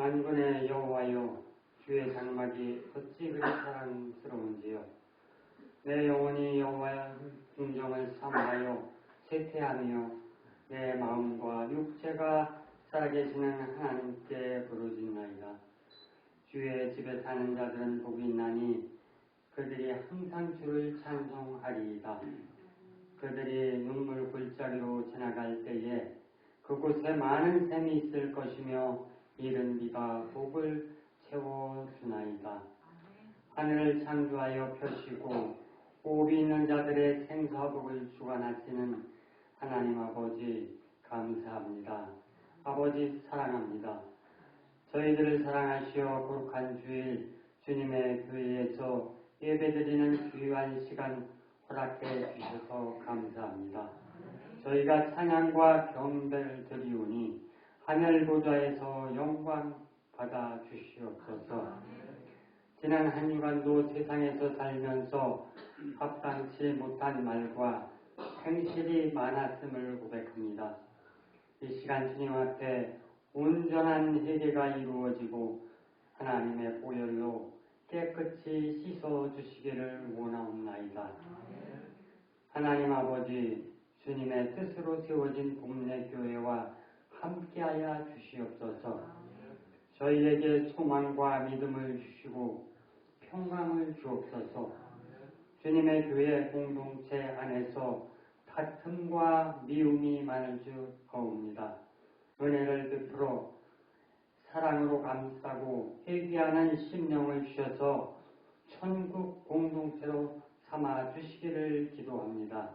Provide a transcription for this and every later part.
만군의 여호와여, 주의 장막이 어찌 그리 사랑스러운지요. 내 영혼이 여호와의 궁정을 사모하여 쇠퇴하며 내 마음과 육체가 살아계시는 하나님께 부르짖나이다. 주의 집에 사는 자들은 복이 있나니 그들이 항상 주를 찬송하리이다. 그들이 눈물 골짜기로 지나갈 때에 그곳에 많은 샘이 있을 것이며 이른 비가 복을 채워주나이다. 하늘을 창조하여 펴시고 호흡이 있는 자들의 생사복을 주관하시는 하나님 아버지 감사합니다. 아버지 사랑합니다. 저희들을 사랑하시어 거룩한 주일 주님의 교회에서 예배드리는 귀한 시간 허락해 주셔서 감사합니다. 저희가 찬양과 경배를 드리오니 하늘 보좌에서 영광 받아 주시옵소서. 지난 한 주간도 세상에서 살면서 합당치 못한 말과 행실이 많았음을 고백합니다. 이 시간 주님 앞에 온전한 회개가 이루어지고 하나님의 보혈로 깨끗이 씻어주시기를 원하옵나이다. 하나님 아버지, 주님의 뜻으로 세워진 복례교회와 함께하여 주시옵소서. 저희에게 소망과 믿음을 주시고 평강을 주옵소서. 주님의 교회 공동체 안에서 다툼과 미움이 많을 줄 아옵니다. 은혜를 베풀어 사랑으로 감싸고 회개하는 심령을 주셔서 천국 공동체로 삼아 주시기를 기도합니다.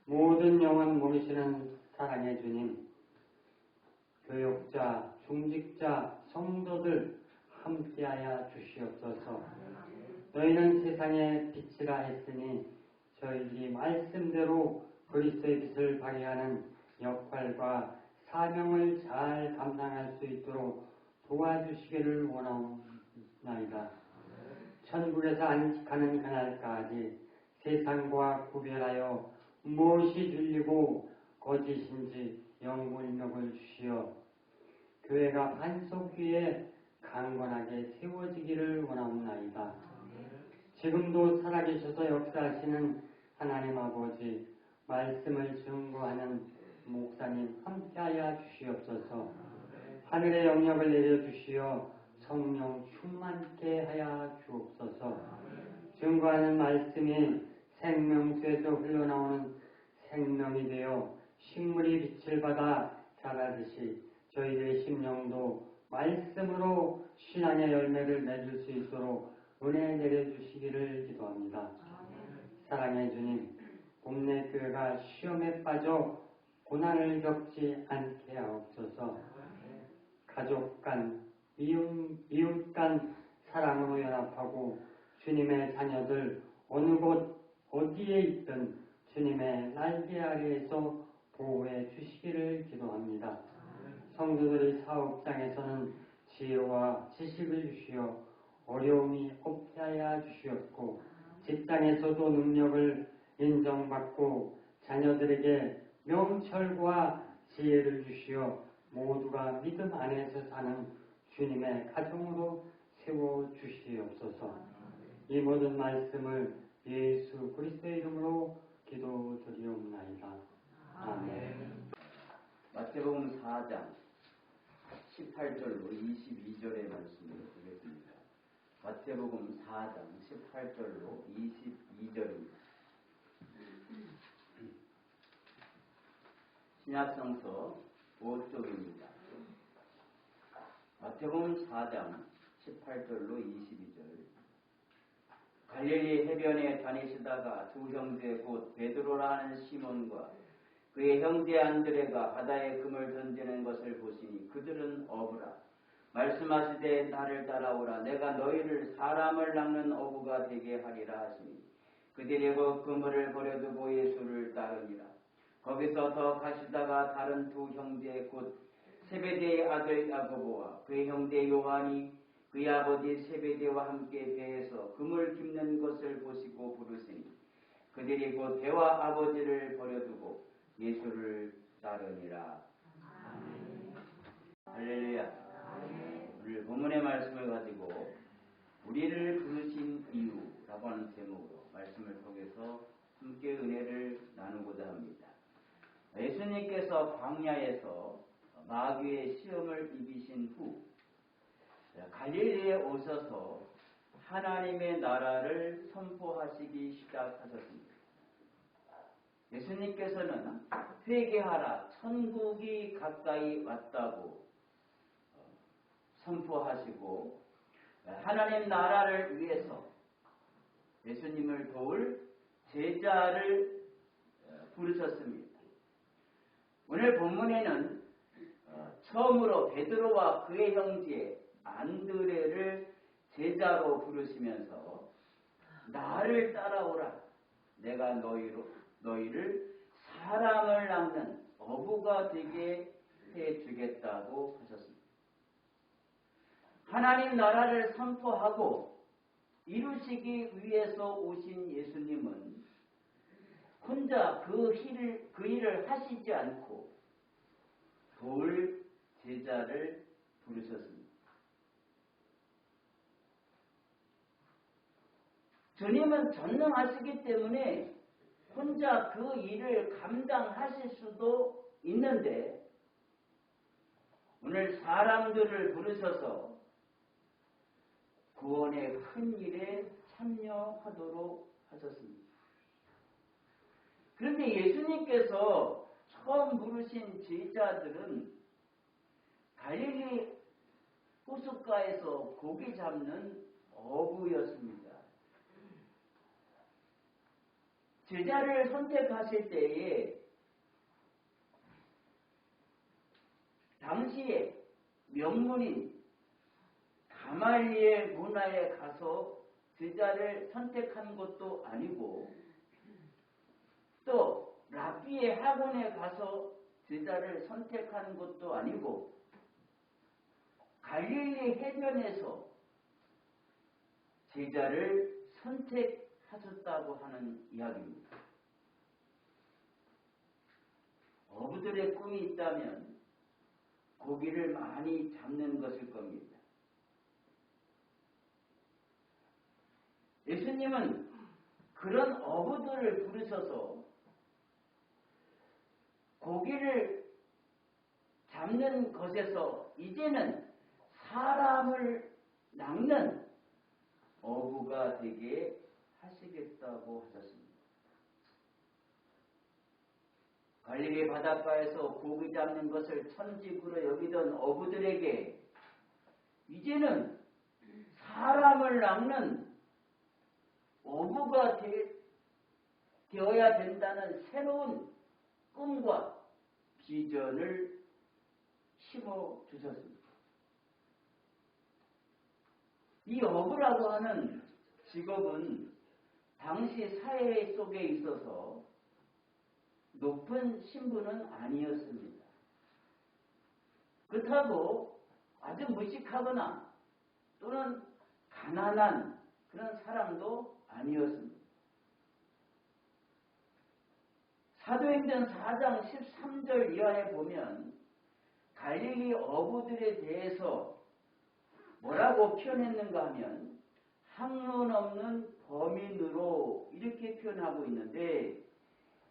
모든 영혼 모르시는 사랑의 주님, 교역자, 중직자, 성도들 함께하여 주시옵소서. 너희는 세상의 빛이라 했으니 저희들이 말씀대로 그리스도의 빛을 발휘하는 역할과 사명을 잘 감당할 수 있도록 도와주시기를 원하옵나이다. 천국에서 안식하는 그날까지 세상과 구별하여 무엇이 진리고 거짓인지 영불명을 주시어 교회가 반석 위에 강건하게 세워지기를 원하옵나이다. 지금도 살아계셔서 역사하시는 하나님 아버지, 말씀을 증거하는 목사님 함께하여 주시옵소서. 하늘의 영역을 내려주시어 성령 충만케 하여 주옵소서. 증거하는 말씀이 생명수에서 흘러나오는 생명이 되어 식물이 빛을 받아 자라듯이 저희들의 심령도 말씀으로 신앙의 열매를 맺을 수 있도록 은혜 내려주시기를 기도합니다. 사랑의 주님, 복례교회가 시험에 빠져 고난을 겪지 않게 하옵소서. 가족 간, 이웃 간 사랑으로 연합하고 주님의 자녀들 어느 곳 어디에 있든 주님의 날개 아래에서 보호해 주시기를 기도합니다. 성도들의 사업장에서는 지혜와 지식을 주시어 어려움이 없게 하여 주시옵고, 직장에서도 능력을 인정받고 자녀들에게 명철과 지혜를 주시어 모두가 믿음 안에서 사는 주님의 가정으로 세워주시옵소서. 이 모든 말씀을 예수 그리스도의 이름으로 기도드리옵나이다. 아멘. 마태복음 4장 18절로 22절의 말씀을 보겠습니다. 마태복음 4장 18절로 22절입니다. 신약성서 5쪽입니다. 마태복음 4장 18절로 22절. 갈릴리 해변에 다니시다가 두 형제 곧 베드로라 하는 시몬과 그의 형제 안드레가 바다에 금을 던지는 것을 보시니 그들은 어부라. 말씀하시되 나를 따라오라. 내가 너희를 사람을 낚는 어부가 되게 하리라 하시니 그들이 그 그물을 버려두고 예수를 따르니라. 거기서 더 가시다가 다른 두 형제 곧 세베대의 아들 야고보와 그의 형제 요한이 그의 아버지 세베대와 함께 배에서 금을 깁는 것을 보시고 부르시니 그들이 곧 배와 아버지를 버려두고 예수를 따르니라. 할렐루야. 함께 은혜를 나누고자 합니다. 예수님께서 광야에서 마귀의 시험을 이기신 후 갈릴리에 오셔서 하나님의 나라를 선포하시기 시작하셨습니다. 예수님께서는 회개하라, 천국이 가까이 왔다고 선포하시고 하나님 나라를 위해서 예수님을 도울 제자를 부르셨습니다. 오늘 본문에는 처음으로 베드로와 그의 형제 안드레를 제자로 부르시면서 나를 따라오라, 내가 너희를 사람을 낚는 어부가 되게 해주겠다고 하셨습니다. 하나님 나라를 선포하고 이루시기 위해서 오신 예수님은 혼자 그 일을 하시지 않고 도울 제자를 부르셨습니다. 주님은 전능하시기 때문에 혼자 그 일을 감당하실 수도 있는데 오늘 사람들을 부르셔서 구원의 큰 일에 참여하도록 하셨습니다. 그런데 예수님께서 처음 부르신 제자들은 갈릴리 호숫가에서 고기 잡는 어부였습니다. 제자를 선택하실 때에 당시에 명문인 가말리엘 문화에 가서 제자를 선택한 것도 아니고 또 랍비의 학원에 가서 제자를 선택한 것도 아니고 갈릴리 해변에서 제자를 선택하셨다고 하는 이야기입니다. 어부들의 꿈이 있다면 고기를 많이 잡는 것일 겁니다. 예수님은 그런 어부들을 부르셔서 고기를 잡는 것에서 이제는 사람을 낚는 어부가 되게 하시겠다고 하셨습니다. 갈릴리 바닷가에서 고기 잡는 것을 천직으로 여기던 어부들에게 이제는 사람을 낚는 어부가 되어야 된다는 새로운 꿈과 비전을 심어주셨습니다. 이 어부라고 하는 직업은 당시 사회 속에 있어서 높은 신분은 아니었습니다. 그렇다고 아주 무식하거나 또는 가난한 그런 사람도 아니었습니다. 사도행전 4장 13절 이하에 보면 갈릴리 어부들에 대해서 뭐라고 표현했는가 하면 학문 없는 범인으로 이렇게 표현하고 있는데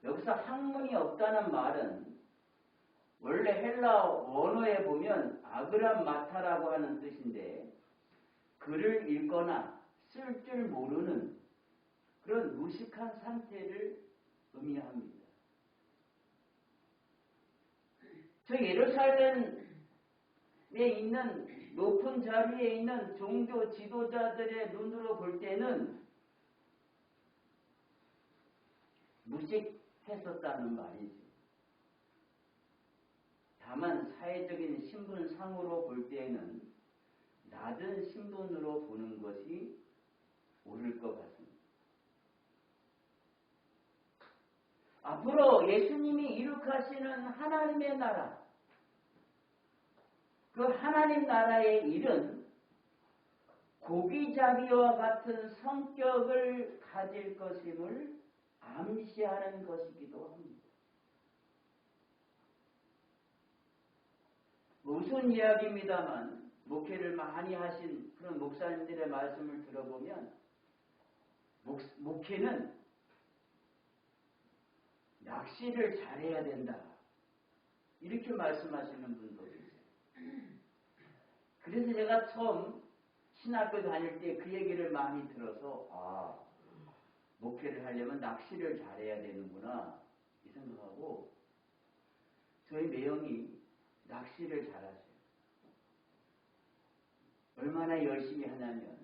여기서 학문이 없다는 말은 원래 헬라 원어에 보면 아그람마타라고 하는 뜻인데 글을 읽거나 쓸 줄 모르는 그런 무식한 상태를 의미합니다. 저 예루살렘에 있는 높은 자리에 있는 종교 지도자들의 눈으로 볼 때는 무식했었다는 말이죠. 다만 사회적인 신분상으로 볼 때는 낮은 신분으로 보는 것이 옳을 것 같습니다. 앞으로 예수님이 이룩하시는 하나님의 나라, 그 하나님 나라의 일은 고기잡이와 같은 성격을 가질 것임을 암시하는 것이기도 합니다. 무슨 이야기입니다만 목회를 많이 하신 그런 목사님들의 말씀을 들어보면 목회는 낚시를 잘해야 된다. 이렇게 말씀하시는 분도 계세요. 그래서 제가 처음 신학교 다닐 때 그 얘기를 많이 들어서 목회를 하려면 낚시를 잘해야 되는구나 이 생각하고 저희 매형이 낚시를 잘하세요. 얼마나 열심히 하냐면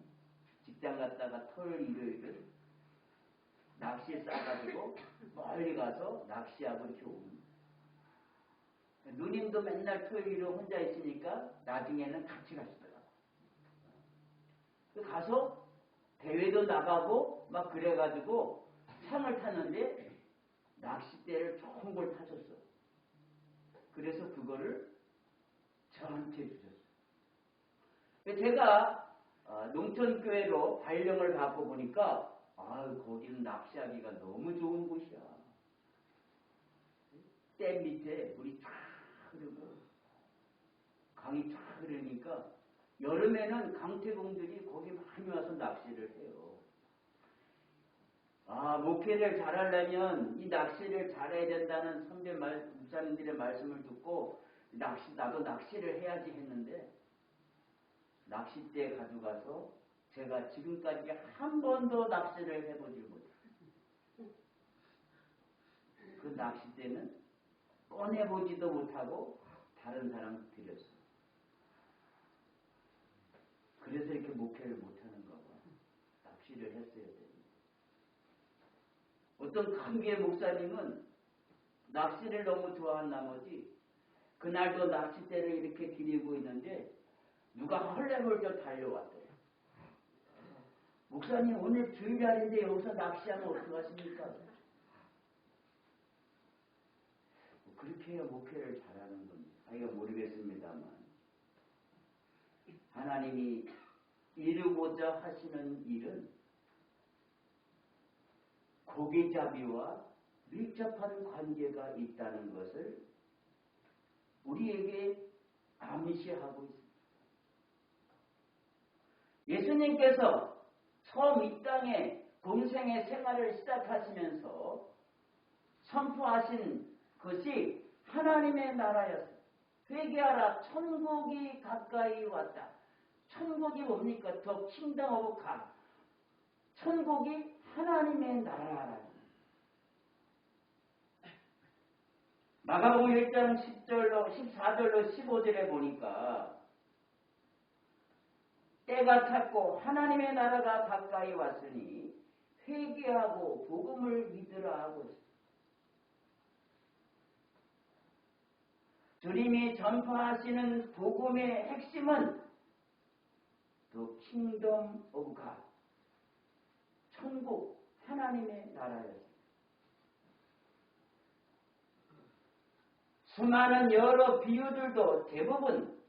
직장 갔다가 토요일 일요일은 낚시에 싸가지고 멀리 가서 낚시하고 이렇게 옵니다. 누님도 맨날 토요일로 혼자 있으니까 나중에는 같이 가시더라고요. 가서 대회도 나가고 막 그래가지고 상을 탔는데 낚싯대를 좋은 걸 타셨어. 그래서 그거를 저한테 주셨어요. 제가 농촌교회로 발령을 받고 보니까 거기는 낚시하기가 너무 좋은 곳이야. 댐 밑에 물이 쫙 흐르고 강이 쫙 흐르니까 여름에는 강태공들이 거기 많이 와서 낚시를 해요. 목회를 잘하려면 이 낚시를 잘해야 된다는 선배 목사님들의 말씀을 듣고 나도 낚시를 해야지 했는데 낚싯대 가져가서 제가 지금까지 한 번도 낚시를 해보지 못해요. 그 낚싯대는 꺼내보지도 못하고 다른 사람 드렸어요. 그래서 이렇게 목회를 못하는 거고 낚시를 했어야 됩니다. 어떤 큰 교회 목사님은 낚시를 너무 좋아한 나머지 그날도 낚싯대를 이렇게 들이고 있는데 누가 헐레벌떡 달려왔대요. 목사님 오늘 주일날인데 여기서 낚시하면 어떡하십니까? 그렇게 해야 목회를 잘하는 겁니다. 이거 모르겠습니다만 하나님이 이루고자 하시는 일은 고기잡이와 밀접한 관계가 있다는 것을 우리에게 암시하고 있습니다. 예수님께서 처음 이 땅에 공생의 생활을 시작하시면서 선포하신 것이 하나님의 나라였습니다. 회개하라 천국이 가까이 왔다. 천국이 뭡니까? The kingdom of God. 천국이 하나님의 나라라. 마가복음 1장 10절로 14절로 15절에 보니까 때가 찼고 하나님의 나라가 가까이 왔으니 회개하고 복음을 믿으라 하고 있습니다. 주님이 전파하시는 복음의 핵심은 The kingdom of God. 천국 하나님의 나라였습니다. 수많은 여러 비유들도 대부분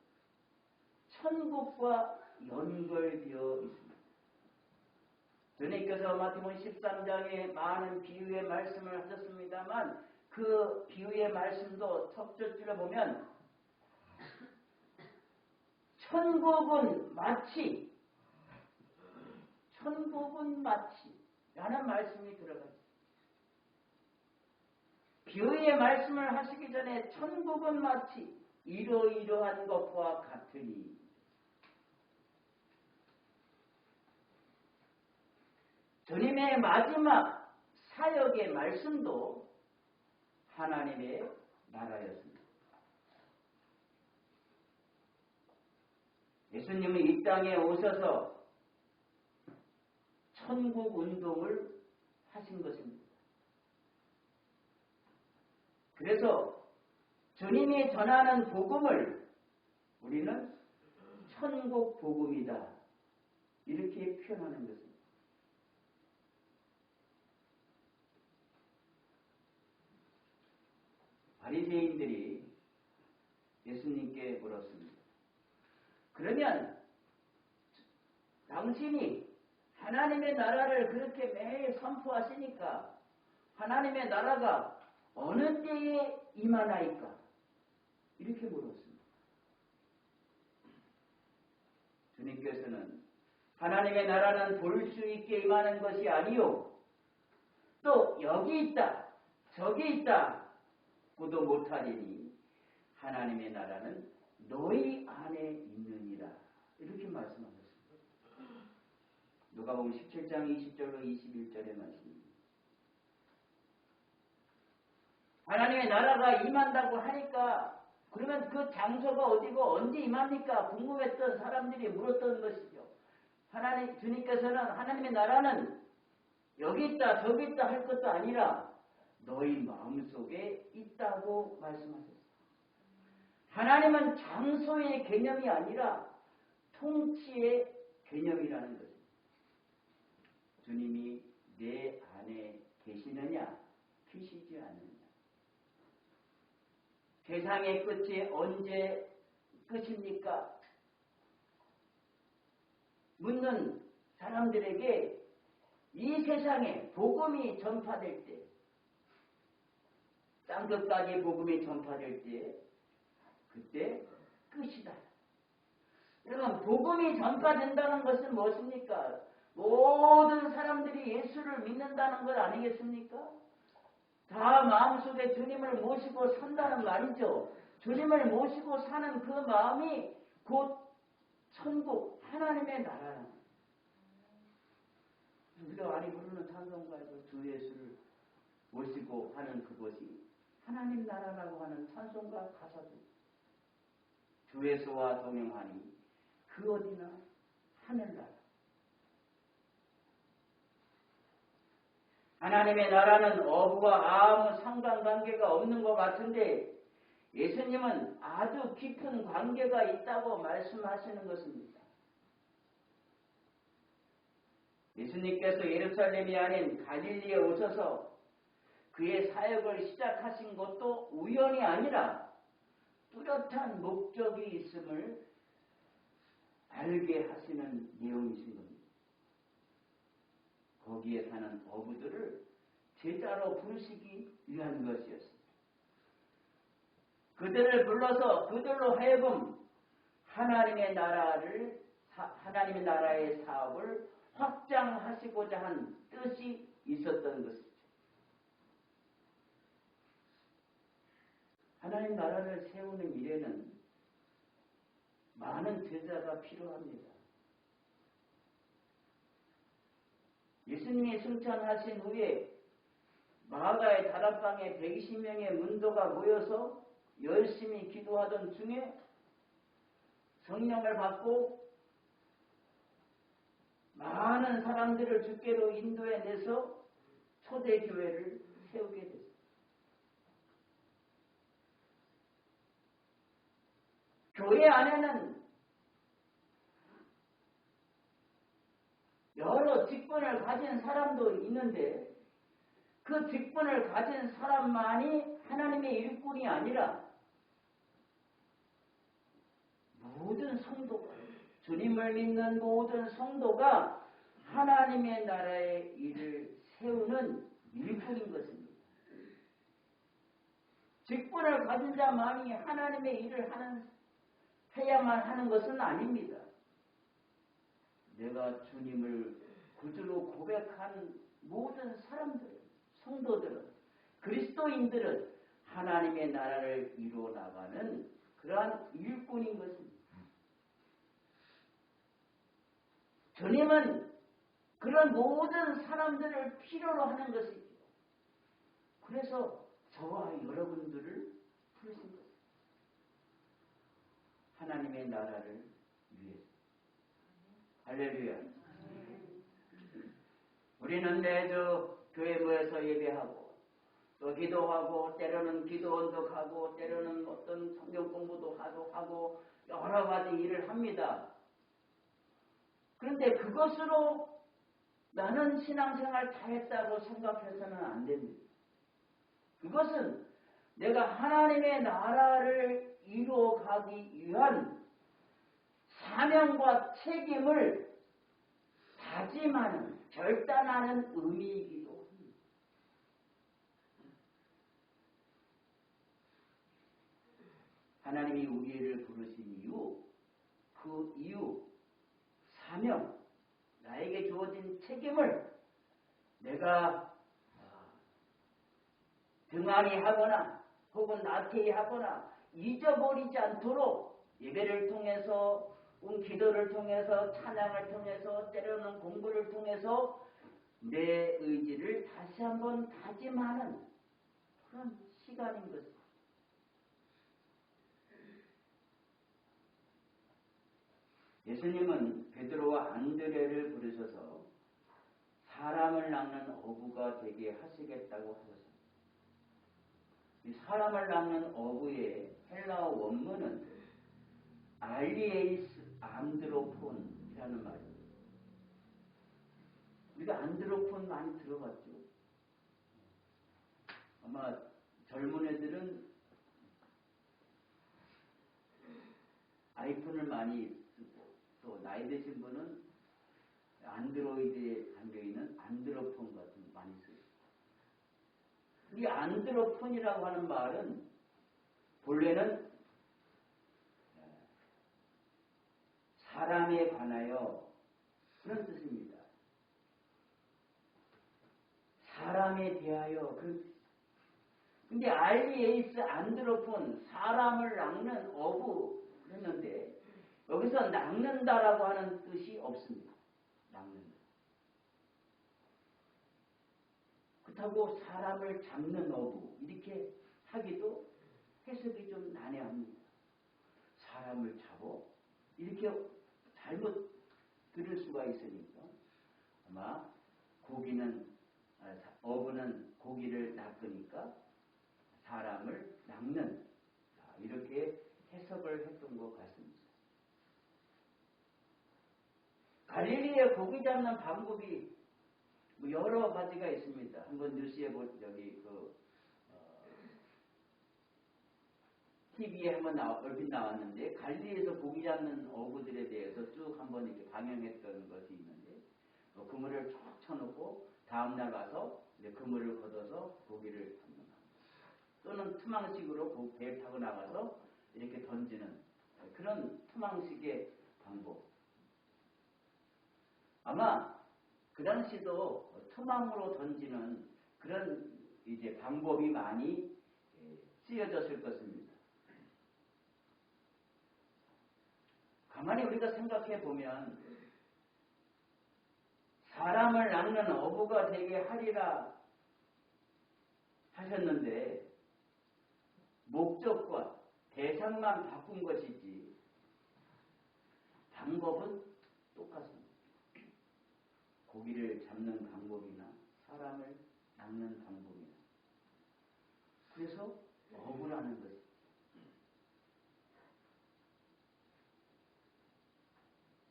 천국과 연결되어 있습니다. 주님께서 마태복음 13장에 많은 비유의 말씀을 하셨습니다만 그 비유의 말씀도 첫 줄에 보면 천국은 마치 라는 말씀이 들어가 있습니다. 비유의 말씀을 하시기 전에 천국은 마치 이러이러한 것과 같으니 주님의 마지막 사역의 말씀도 하나님의 나라였습니다. 예수님은 이 땅에 오셔서 천국 운동을 하신 것입니다. 그래서 주님이 전하는 복음을 우리는 천국 복음이다. 이렇게 표현하는 것입니다. 바리새인들이 예수님께 물었습니다. 그러면 당신이 하나님의 나라를 그렇게 매일 선포하시니까 하나님의 나라가 어느 때에 임하나이까? 이렇게 물었습니다. 주님께서는 하나님의 나라는 볼 수 있게 임하는 것이 아니요 또 여기 있다. 저기 있다고도 못하리니 하나님의 나라는 너희 안에 있느니라. 이렇게 말씀하셨습니다. 누가복음 17장 20절로 21절의 말씀입니다. 하나님의 나라가 임한다고 하니까 그러면 그 장소가 어디고 언제 임합니까? 궁금했던 사람들이 물었던 것이죠. 주님께서는 하나님의 나라는 여기 있다 저기 있다 할 것도 아니라 너희 마음속에 있다고 말씀하셨어요. 하나님은 장소의 개념이 아니라 통치의 개념이라는 것입니다. 주님이 내 안에 계시느냐 계시지 않느냐. 세상의 끝이 언제 끝입니까? 묻는 사람들에게 이 세상에 복음이 전파될 때, 땅끝까지 복음이 전파될 때, 그때 끝이다. 여러분, 복음이 전파된다는 것은 무엇입니까? 모든 사람들이 예수를 믿는다는 것 아니겠습니까? 다 마음속에 주님을 모시고 산다는 말이죠. 주님을 모시고 사는 그 마음이 곧 천국, 하나님의 나라라는 거예요. 우리가 많이 부르는 찬송가에서 주 예수를 모시고 하는 그것이 하나님 나라라고 하는 찬송가 가사도 주 예수와 동행하니 그 어디나 하늘나라. 하나님의 나라는 어부와 아무 상관관계가 없는 것 같은데 예수님은 아주 깊은 관계가 있다고 말씀하시는 것입니다. 예수님께서 예루살렘이 아닌 갈릴리에 오셔서 그의 사역을 시작하신 것도 우연이 아니라 뚜렷한 목적이 있음을 알게 하시는 내용이신 겁니다. 거기에 사는 어부들을 제자로 부르시기 위한 것이었습니다. 그들을 불러서 그들로 하여금 하나님의 나라의 사업을 확장하시고자 한 뜻이 있었던 것이죠. 하나님 나라를 세우는 일에는 많은 제자가 필요합니다. 예수님이 승천하신 후에 마가의 다락방에 120명의 문도가 모여서 열심히 기도하던 중에 성령을 받고 많은 사람들을 주께로 인도해내서 초대교회를 세우게 됐습니다. 교회 안에는 여러 직분을 가진 사람도 있는데 그 직분을 가진 사람만이 하나님의 일꾼이 아니라 모든 성도가 주님을 믿는 모든 성도가 하나님의 나라의 일을 세우는 일꾼인 것입니다. 직분을 가진 자만이 하나님의 일을 해야만 하는 것은 아닙니다. 내가 주님을 구주로 고백한 모든 사람들, 성도들은, 그리스도인들은 하나님의 나라를 이루어 나가는 그러한 일꾼인 것입니다. 주님은 그런 모든 사람들을 필요로 하는 것이죠. 그래서 저와 여러분들을 부르신 것입니다. 하나님의 나라를 위해서. 할렐루야. 우리는 매주 교회 모여서 예배하고 또 기도하고 때로는 기도 언독하고 때로는 어떤 성경 공부도 하고 여러 가지 일을 합니다. 그런데 그것으로 나는 신앙생활 다 했다고 생각해서는 안 됩니다. 그것은 내가 하나님의 나라를 이루어가기 위한 사명과 책임을 다짐하는, 결단하는 의미이기도 합니다. 하나님이 우리를 부르신 이유, 그 이유, 사명, 나에게 주어진 책임을 내가 등한히 하거나 혹은 나태히 하거나 잊어버리지 않도록 예배를 통해서 기도를 통해서 찬양을 통해서 때로는 공부를 통해서 내 의지를 다시 한번 다짐하는 그런 시간인 것입니다. 예수님은 베드로와 안드레를 부르셔서 사람을 낚는 어부가 되게 하시겠다고 하셨습니다. 이 사람을 낚는 어부의 헬라어 원문은 알리에이스 안드로폰이라는 말입니다. 우리가 안드로폰 많이 들어봤죠? 아마 젊은 애들은 아이폰을 많이 쓰고 또 나이 드신 분은 안드로이드에 담겨있는 안드로폰 같은 거 많이 쓰고 이 안드로폰이라고 하는 말은 본래는 사람에 관하여 그런 뜻입니다. 사람에 대하여 그런 뜻. 근데 알리에이스 안드로폰 사람을 낚는 어부 그랬는데 여기서 낚는다라고 하는 뜻이 없습니다. 낚는다. 그렇다고 사람을 잡는 어부 이렇게 하기도 해석이 좀 난해합니다. 사람을 잡어 이렇게 잘못 들을 수가 있으니까 아마 어부는 고기를 낚으니까 사람을 낚는 이렇게 해석을 했던 것 같습니다. 갈릴리에 고기 잡는 방법이 여러 가지가 있습니다. 한번 뉴스에 TV에 한번 얼핏 나왔는데 갈릴리에서 고기 잡는 어부들에 대해서 쭉 한번 이렇게 방영했던 것이 있는데 그물을 쭉 쳐놓고 다음날 와서 이제 그물을 걷어서 고기를 잡는 겁니다. 또는 투망식으로 배를 타고 나가서 이렇게 던지는 그런 투망식의 방법. 아마 그 당시도 투망으로 던지는 그런 이제 방법이 많이 쓰여졌을 것입니다. 가만히 우리가 생각해 보면 사람을 낚는 어부가 되게 하리라 하셨는데 목적과 대상만 바꾼 것이지 방법은 똑같습니다. 고기를 잡는 방법이나 사람을 낚는 방법이나 그래서 어부라는 것입니다.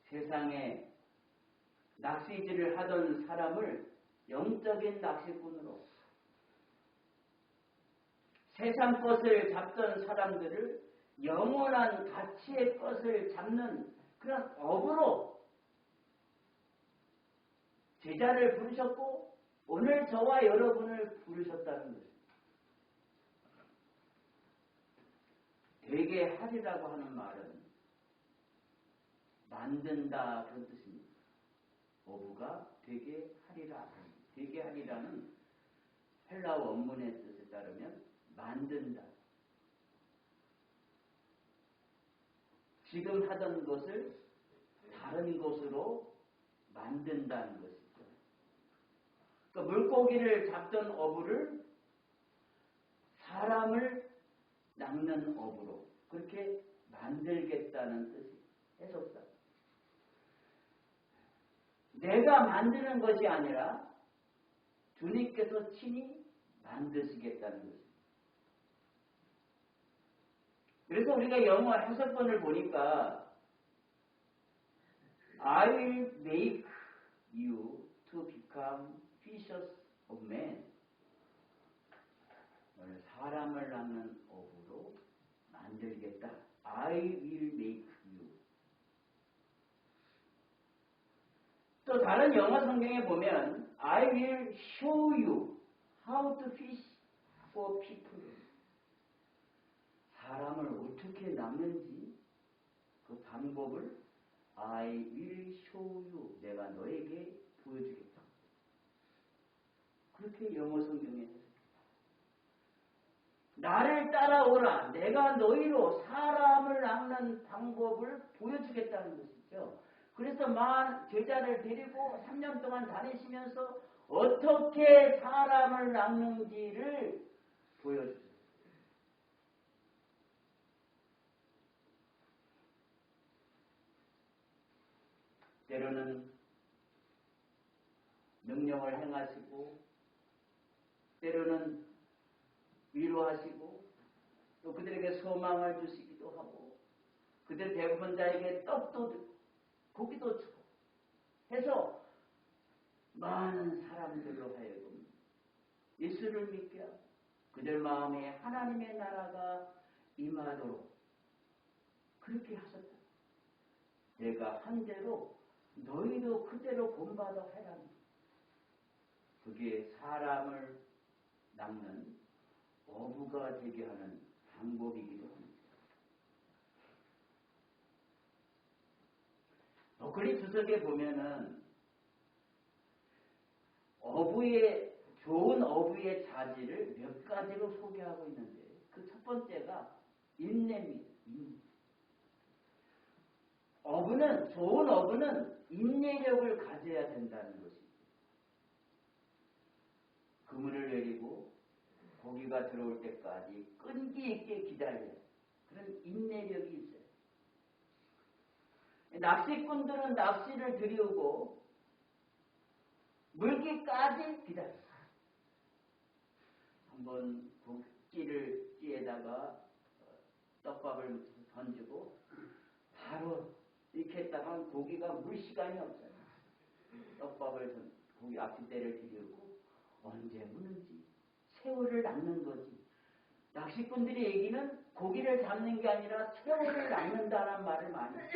세상에 낚시질을 하던 사람을 영적인 낚시꾼으로 세상 것을 잡던 사람들을 영원한 가치의 것을 잡는 그런 어부로 제자를 부르셨고 오늘 저와 여러분을 부르셨다는 것입니다. 되게 하리라고 하는 말은 만든다 그런 뜻입니다. 어부가 되게 하리라. 되게 하리라는 헬라 원문의 뜻에 따르면 만든다. 지금 하던 것을 다른 것으로 만든다는 것이죠. 그러니까 물고기를 잡던 어부를 사람을 낚는 어부로 그렇게 만들겠다는 뜻이 해석사. 내가 만드는 것이 아니라 주님께서 친히 만드시겠다는 것입니다. 그래서 우리가 영어 해석본을 보니까 I will make you to become fishers of men. 사람을 낚는 어부로 만들겠다. I will make you. 또 다른 영어 성경에 보면 I will show you how to fish for people. 사람을 어떻게 낚는지 그 방법을 I will show you. 내가 너에게 보여주겠다. 그렇게 영어 성경에 해석합니다. 나를 따라오라. 내가 너희로 사람을 낚는 방법을 보여주겠다는 것이죠. 그래서 제자를 데리고 3년 동안 다니시면서 어떻게 사람을 낚는지를 보여주세요. 때로는 명령을 행하시고 때로는 위로하시고 또 그들에게 소망을 주시기도 하고 그들 배고픈 자에게 떡도 주고 고기도 주고 해서 많은 사람들로 하여금 예수를 믿게 하고 그들 마음에 하나님의 나라가 임하도록 그렇게 하셨다. 내가 한 대로 너희도 그대로 본받아 해라. 그게 사람을 낚는 어부가 되게 하는 방법이기도 합니다. 버클리 주석에 보면은 좋은 어부의 자질을 몇 가지로 소개하고 있는데 그 첫 번째가 인내입니다. 좋은 어부는 인내력을 가져야 된다는 것입니다. 그물을 내리고 고기가 들어올 때까지 끈기 있게 기다려요. 그런 인내력이 있어요. 낚시꾼들은 낚시를 들이우고 물기까지 기다려요. 한번 찌에다가 떡밥을 던지고 바로 이렇게 했다가 고기가 물 시간이 없어요. 떡밥을 고기 앞뒤대를 들이우고 언제 무는지 새우를 낚는 거지. 낚시꾼들의 얘기는 고기를 잡는 게 아니라 새우를 낚는다는 말을 많이 해요.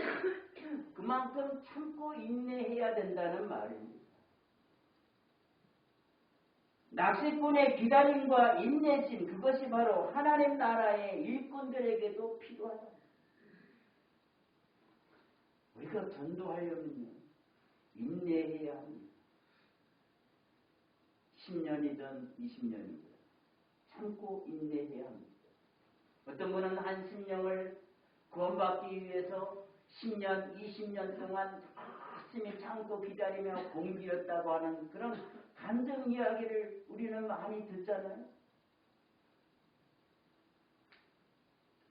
그만큼 참고 인내해야 된다는 말입니다. 낚시꾼의 기다림과 인내심 그것이 바로 하나님 나라의 일꾼들에게도 필요하다. 우리가 전도하려면요 인내해야 합니다. 10년이든 20년이든 참고 인내해야 합니다. 어떤 분은 한 심령을 구원받기 위해서 10년, 20년 동안 열심히 참고 기다리며 공비였다고 하는 그런 간증 이야기를 우리는 많이 듣잖아요.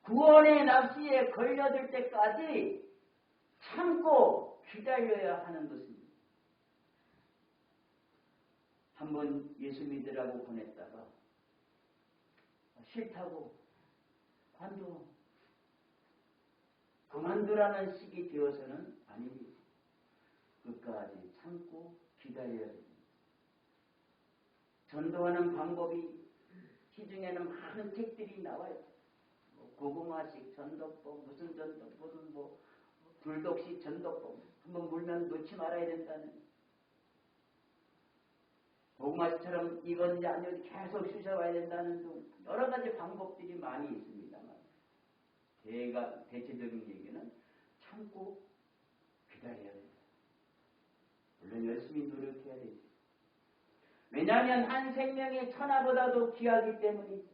구원의 낚시에 걸려들 때까지 참고 기다려야 하는 것입니다. 한번 예수 믿으라고 보냈다가 싫다고 그만두라는 식이 되어서는 아닙니다. 끝까지 참고 기다려야 됩니다. 전도하는 방법이 시중에는 많은 책들이 나와요. 고구마식 전도법, 무슨 전도법, 무슨 불독식 전도법, 한번 물면 놓지 말아야 된다는. 고구마식처럼 이건지 아니어도 계속 쑤셔봐야 된다는 등 여러 가지 방법들이 많이 있습니다만 대체적인 얘기는 참고 기다려야 됩니다. 물론 열심히 노력해야 되죠. 왜냐하면 한 생명이 천하보다도 귀하기 때문이죠.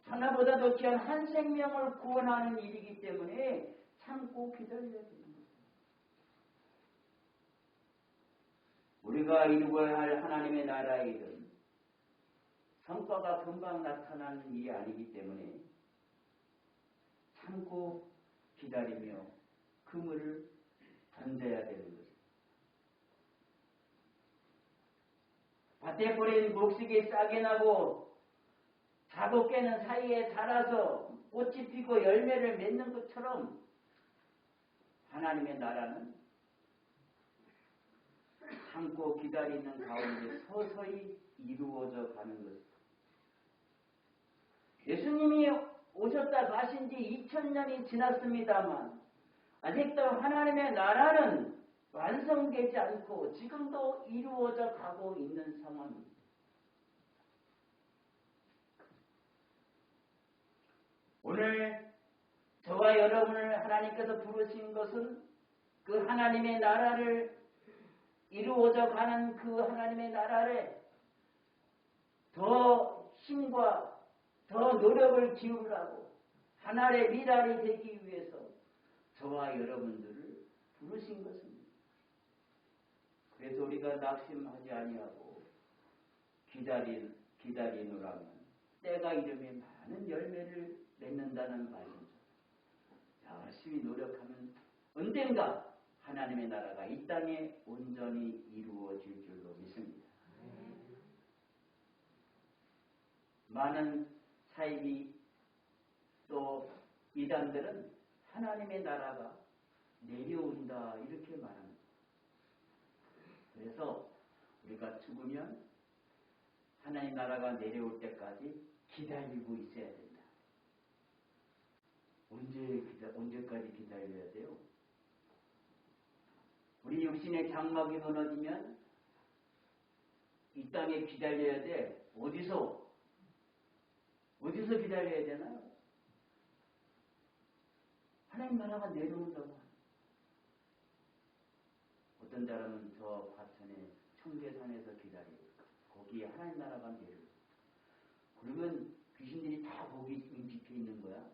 천하보다도 귀한 한 생명을 구원하는 일이기 때문에 참고 기다려야 됩니다. 우리가 이루어야 할 하나님의 나라의 일은 성과가 금방 나타나는 일이 아니기 때문에 참고 기다리며 그물을 던져야 되는 것입니다. 밭에 뿌린 곡식이 싹이 나고 자고 깨는 사이에 자라서 꽃이 피고 열매를 맺는 것처럼 하나님의 나라는 참고 기다리는 가운데 서서히 이루어져 가는 것입니다. 예수님이 오셨다 가신 지 2000년이 지났습니다만 아직도 하나님의 나라는 완성되지 않고 지금도 이루어져 가고 있는 상황입니다. 오늘 저와 여러분을 하나님께서 부르신 것은 그 하나님의 나라를 이루어져 가는 그 하나님의 나라를 더 힘과 더 노력을 기울라고 하나의 미랄이 되기 위해서 저와 여러분들을 부르신 것입니다. 그래서 우리가 낙심하지 아니하고 기다리노라면 때가 이르면 많은 열매를 맺는다는 말이죠. 열심히 노력하면 언젠가 하나님의 나라가 이 땅에 온전히 이루어질 줄로 믿습니다. 많은 사이비 또 이단들은 하나님의 나라가 내려온다 이렇게 말합니다. 그래서 우리가 죽으면 하나님 나라가 내려올 때까지 기다리고 있어야 된다. 언제까지 기다려야 돼요? 우리 육신의 장막이 무너지면 이 땅에 기다려야 돼. 어디서 기다려야 되나요? 하나님 나라가 내려온다고. 어떤 사람은 저 과천에 청계산에서 기다리고 거기에 하나님 나라가 내려오고 그러면 귀신들이 다 거기 인집해 있는 거야.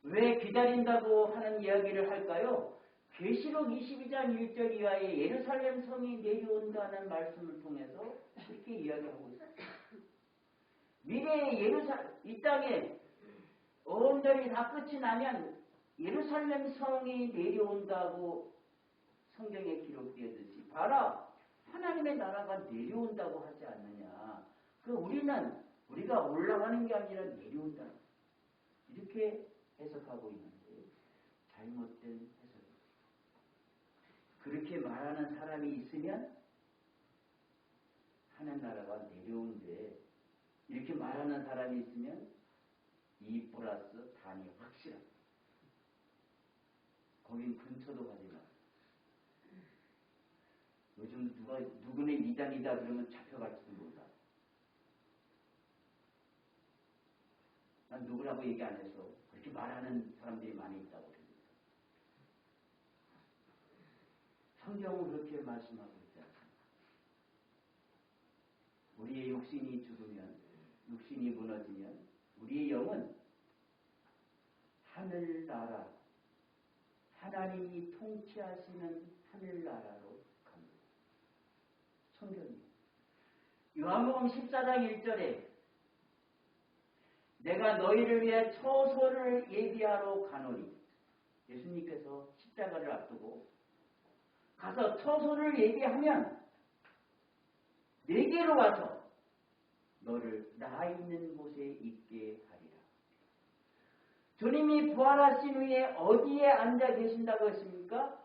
왜 기다린다고 하는 이야기를 할까요? 계시록 22장 1절 이하에 예루살렘 성이 내려온다는 말씀을 통해서 이렇게 이야기하고 있어요. 미래의 이 땅에 온전히 다 끝이 나면 예루살렘 성이 내려온다고 성경에 기록되었듯이 봐라 하나님의 나라가 내려온다고 하지 않느냐. 우리가 올라가는 게 아니라 내려온다. 이렇게 해석하고 있는데 잘못된 해석입니다. 그렇게 말하는 사람이 있으면 하나님 나라가 내려온데 이렇게 말하는 사람이 있으면 2 플러스 단이 확실합니다. 거긴 근처도 가지 마. 요즘 누구네 이단이다 그러면 잡혀갈지도 몰라. 난 누구라고 얘기 안 해서 그렇게 말하는 사람들이 많이 있다고 그럽니다. 성경은 그렇게 말씀하고 있지 않습니다. 우리의 육신이 죽으면, 육신이 무너지면 우리의 영은 하늘나라, 하나님이 통치하시는 하늘나라로 갑니다. 성경이 요한복음 14장 1절에 내가 너희를 위해 처소를 예비하러 가노니 예수님께서 십자가를 앞두고 가서 처소를 예비하면 내게로 와서 너를 나 있는 곳에 있게 하리라. 주님이 부활하신 후에 어디에 앉아 계신다고 했습니까?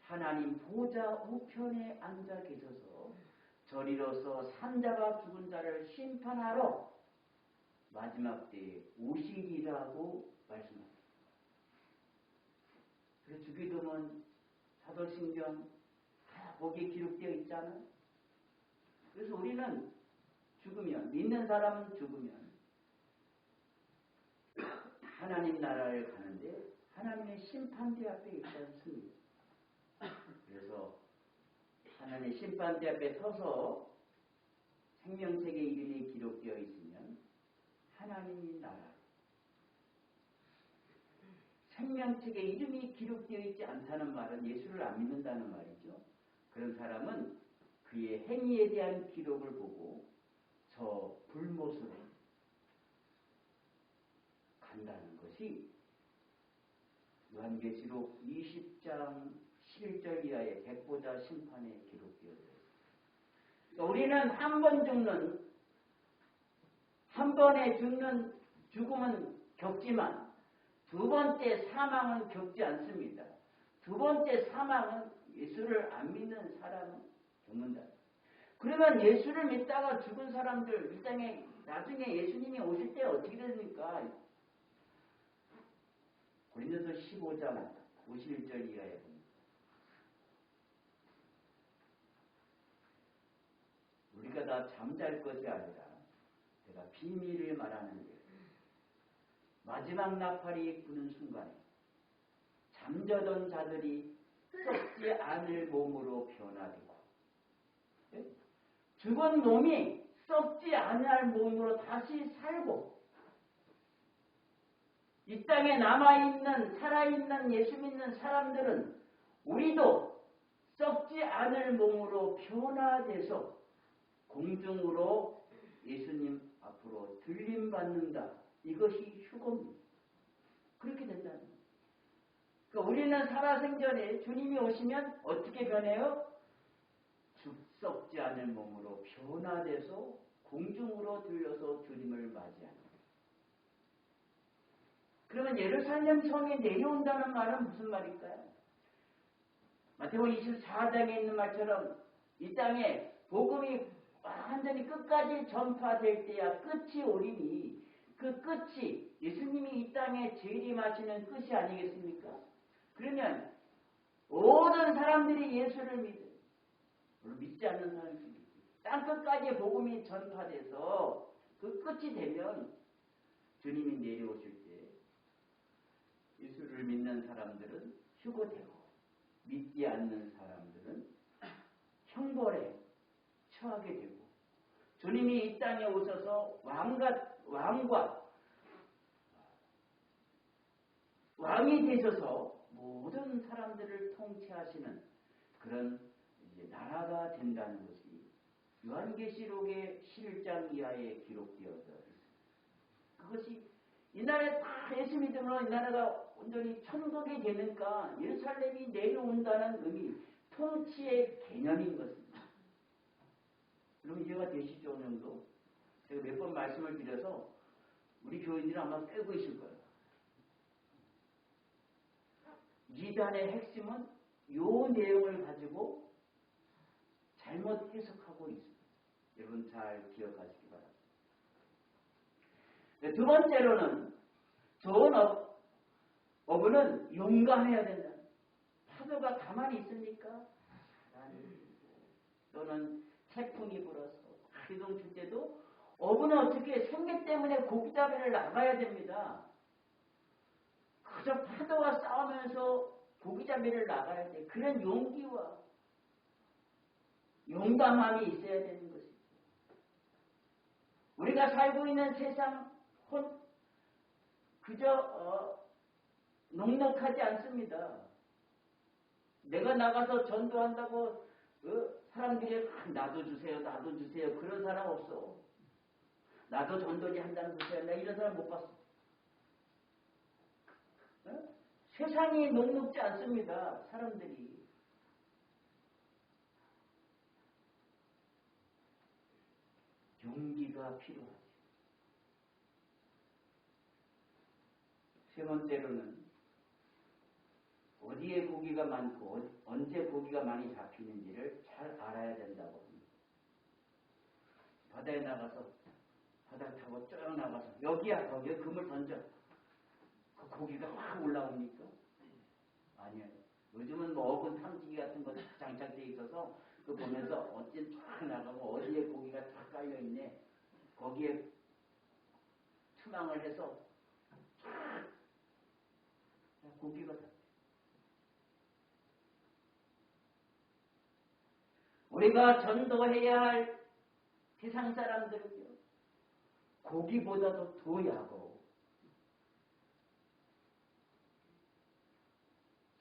하나님 보좌 우편에 앉아 계셔서 저리로서 산자가 죽은 자를 심판하러 마지막 때에 오시리라고 말씀합니다. 그래서 주기도문, 사도신경 다 거기에 기록되어 있잖아요. 그래서 우리는 죽으면, 믿는 사람은 죽으면 하나님 나라를 가는데 하나님의 심판대 앞에 있지 않습니다. 그래서 하나님의 심판대 앞에 서서 생명책의 이름이 기록되어 있으면 하나님의 나라, 생명책에 이름이 기록되어 있지 않다는 말은 예수를 안 믿는다는 말이죠. 그런 사람은 그의 행위에 대한 기록을 보고 저 불못으로 간다는 것이 요한계시록 20장 11절 이하의 백보자 심판에 기록되어 있습니다. 우리는 한 번 죽는, 한 번에 죽는 죽음은 겪지만 두 번째 사망은 겪지 않습니다. 두 번째 사망은 예수를 안 믿는 사람은 겪는다. 그러면 예수를 믿다가 죽은 사람들 이 땅에 나중에 예수님이 오실 때 어떻게 됩니까? 고린도서 15장 51절 이하에 봅니다. 우리가 다 잠잘 것이 아니라 제가 비밀을 말하는데 마지막 나팔이 부는 순간에 잠자던 자들이 썩지 않을 몸으로 변화되고 죽은 놈이 썩지 않을 몸으로 다시 살고 이 땅에 남아있는 살아있는 예수 믿는 사람들은 우리도 썩지 않을 몸으로 변화돼서 공중으로 예수님 앞으로 들림받는다. 이것이 휴거입니다. 그렇게 된다는 거예요. 그러니까 우리는 살아생전에 주님이 오시면 어떻게 변해요? 썩지 않을 몸으로 변화돼서 공중으로 들려서 주님을 맞이하는 거예요. 그러면 예루살렘 성에 내려온다는 말은 무슨 말일까요? 마태복음 24장에 있는 말처럼 이 땅에 복음이 완전히 끝까지 전파될 때야 끝이 오리니 그 끝이 예수님이 이 땅에 재림하시는 끝이 아니겠습니까? 그러면 모든 사람들이 예수를 믿지 않는 사람들이 땅 끝까지 복음이 전파돼서 그 끝이 되면 주님이 내려오실 때 예수를 믿는 사람들은 휴거되고 믿지 않는 사람들은 형벌에 처하게 되고 주님이 이 땅에 오셔서 왕이 되셔서 모든 사람들을 통치하시는 그런 이제 나라가 된다는 것이 요한계시록의 11장 이하에 기록되어져 있습니다. 그것이 이 나라에 다 예수 믿으면 이 나라가 온전히 천국이 되니까 예루살렘이 내려온다는 의미, 통치의 개념인 것입니다. 여러분 이해가 되시죠? 어느 정도? 제가 몇 번 말씀을 드려서 우리 교인들은 아마 빼고 있을 거예요. 이단의 핵심은 이 내용을 가지고 잘못 해석하고 있습니다. 여러분 잘 기억하시기 바랍니다. 두 번째로는 좋은 어부는 용감해야 된다. 파도가 가만히 있습니까? 또는 태풍이 불어서 파동 칠 때도 어부는 어떻게 생계 때문에 고기잡이를 나가야 됩니다. 그저 파도와 싸우면서 고기잡이를 나가야 돼. 그런 용기와 용감함이 있어야 되는 것입니다. 우리가 살고 있는 세상 그저 넉넉하지 않습니다. 내가 나가서 전도한다고 사람들이 나도 주세요, 나도 주세요. 그런 사람 없어. 나도 전도지 한 장 주세요. 나 이런 사람 못 봤어. 세상이 녹록지 않습니다. 사람들이. 용기가 필요하죠. 세 번째로는 어디에 고기가 많고 언제 고기가 많이 잡히는지를 잘 알아야 된다고 합니다. 바다에 나가서 바다 타고 쭉 나가서 여기야 거기에 그물 던져. 그 고기가 확 올라옵니까? 아니에요. 요즘은 뭐 어군 탐지기 같은 거 장착되어 있어서 그 보면서 어찌 쫙 나가고 어디에 고기가 쫙 깔려있네. 거기에 투망을 해서 쫙 고기가 다. 우리가 전도해야 할 세상 사람들은요. 고기보다도 더 야고.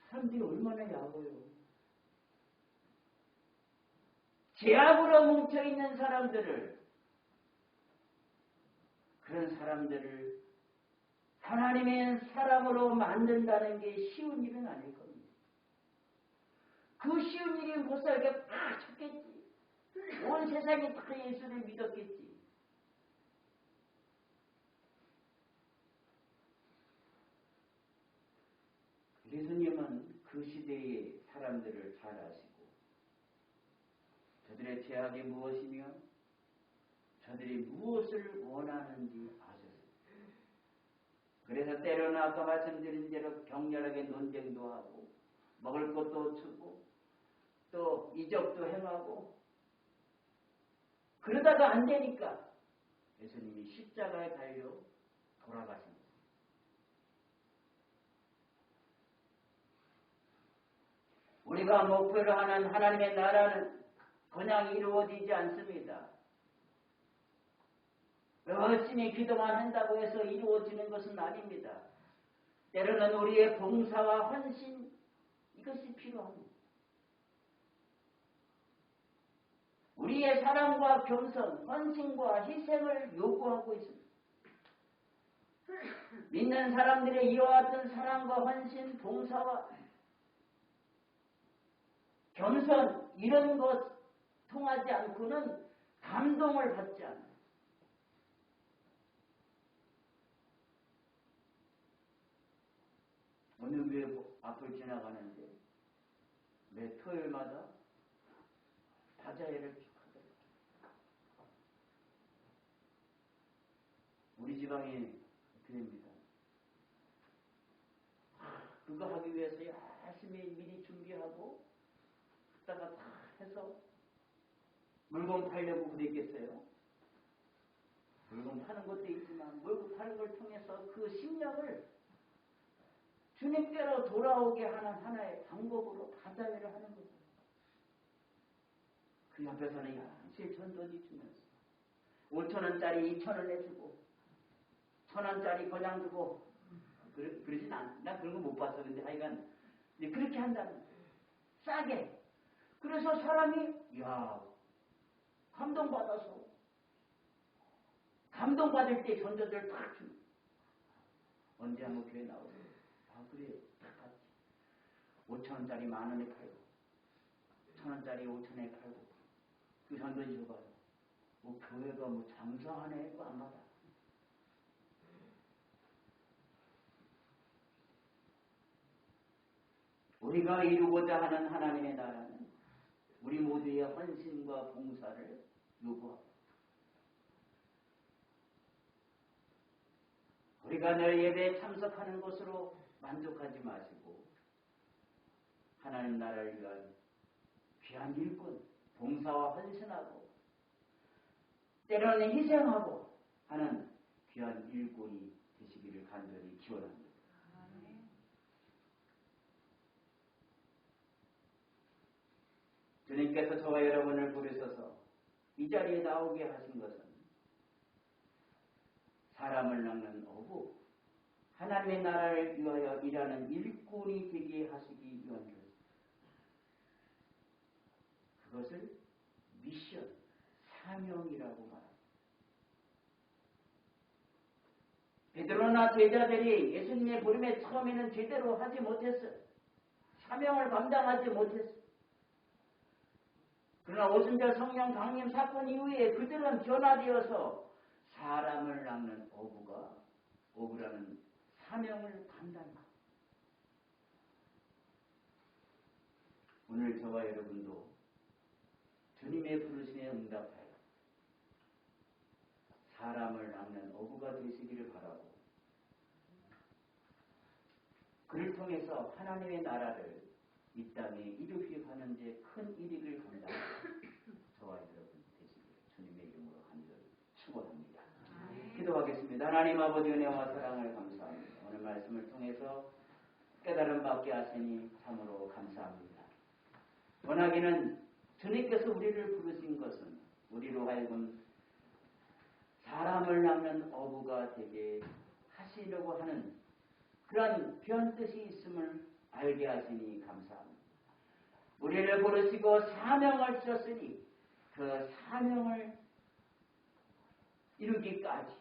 사람들이 얼마나 야고요. 제약으로 뭉쳐있는 사람들을 그런 사람들을 하나님의 사람으로 만든다는 게 쉬운 일은 아닐 겁니다. 그 쉬운 일이 못 살게 막 쳤겠지. 온 세상이 다 예수를 믿었겠지. 예수님은 그 시대의 사람들을 잘 아시고 저들의 죄악이 무엇이며 저들이 무엇을 원하는지 아셨습니다. 그래서 때로는 아까 말씀드린 대로 격렬하게 논쟁도 하고 먹을 것도 주고 또 이적도 행하고 그러다가 안 되니까 예수님이 십자가에 달려 돌아가십니다. 우리가 목표로 하는 하나님의 나라는 그냥 이루어지지 않습니다. 열심히 기도만 한다고 해서 이루어지는 것은 아닙니다. 때로는 우리의 봉사와 헌신, 이것이 필요합니다. 우리의 사랑과 겸손, 헌신과 희생을 요구하고 있습니다. 믿는 사람들의 이와 같은 사랑과 헌신, 봉사와 겸손, 이런 것 통하지 않고는 감동을 받지 않아요. 오늘 왜 앞을 지나가는데 매 토요일마다 바자회를 축하드려요. 우리 지방에 교회입니다. 그거 하기 위해서 열심히 미리 준비하고 그다가 다 해서 물건 팔려고 그랬겠어요. 물건 파는 것도 있지만 물건 파는 걸 통해서 그 심령을 주님께로 돌아오게 하는 하나의 방법으로 바자회를 하는 거죠. 그 옆에서는 열심히 전도지 주면서 5,000원짜리 2,000원 내주고 1,000원짜리 그냥 주고 그러진 않. 난 그런 거 못 봤어. 근데 하여간 그렇게 한다는 거예요. 싸게. 그래서 사람이 감동받아서 감동받을 때 전도들 딱 줍니다. 언제 한번 교회 나오고 그래 딱 봤지. 5,000원짜리 10,000원에 팔고 1,000원짜리 5,000원에 팔고 그 전도지 줘봐요. 교회가 장사하네. 그거 안 받아. 우리가 이루고자 하는 하나님의 나라는 우리 모두의 헌신과 봉사를 요구합니다. 우리가 늘 예배에 참석하는 것으로 만족하지 마시고 하나님 나라를 위한 귀한 일꾼, 봉사와 헌신하고 때로는 희생하고 하는 귀한 일꾼이 되시기를 간절히 기원합니다. 주님께서 저와 여러분을 부르셔서 이 자리에 나오게 하신 것은 사람을 낚는 어부, 하나님의 나라를 위하여 일하는 일꾼이 되게 하시기 위한 것입니다. 그것을 미션, 사명이라고 말합니다. 베드로나 제자들이 예수님의 부름에 처음에는 제대로 하지 못했어요. 사명을 감당하지 못했어요. 그러나 오순절 성령 강림 사건 이후에 그들은 변화되어서 사람을 낚는 어부라는 사명을 감당합니다. 오늘 저와 여러분도 주님의 부르심에 응답하여 사람을 낚는 어부가 되시기를 바라고 그를 통해서 하나님의 나라를 이 땅에 이루게 하는 데 큰 이익을 감당하는 저와 여러분 되시기를 주님의 이름으로 간절히 축원합니다. 기도하겠습니다. 하나님 아버지 은혜와 사랑을 감사합니다. 오늘 말씀을 통해서 깨달음 받게 하시니 참으로 감사합니다. 원하기는 주님께서 우리를 부르신 것은 우리로 하여금 사람을 낚는 어부가 되게 하시려고 하는 그런 귀한 뜻이 있음을 알게 하시니 감사합니다. 우리를 부르시고 사명을 주셨으니 그 사명을 이루기까지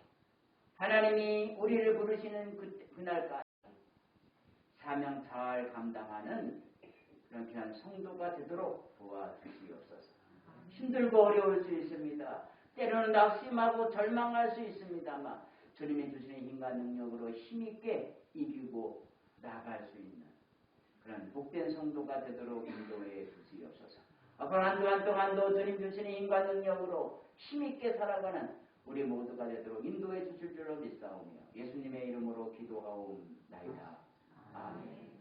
하나님이 우리를 부르시는 그날까지 사명 잘 감당하는 그런 귀한 성도가 되도록 도와주시옵소서. 힘들고 어려울 수 있습니다. 때로는 낙심하고 절망할 수 있습니다만 주님이 주시는 힘과 능력으로 힘있게 이기고 나아갈 수 있는 그런 복된 성도가 되도록 인도해 주시옵소서. 앞으로 한 주간 동안도 주님 주시는 힘과 능력으로 힘있게 살아가는 우리 모두가 되도록 인도해 주실 줄로 믿사오며 예수님의 이름으로 기도하옵나이다.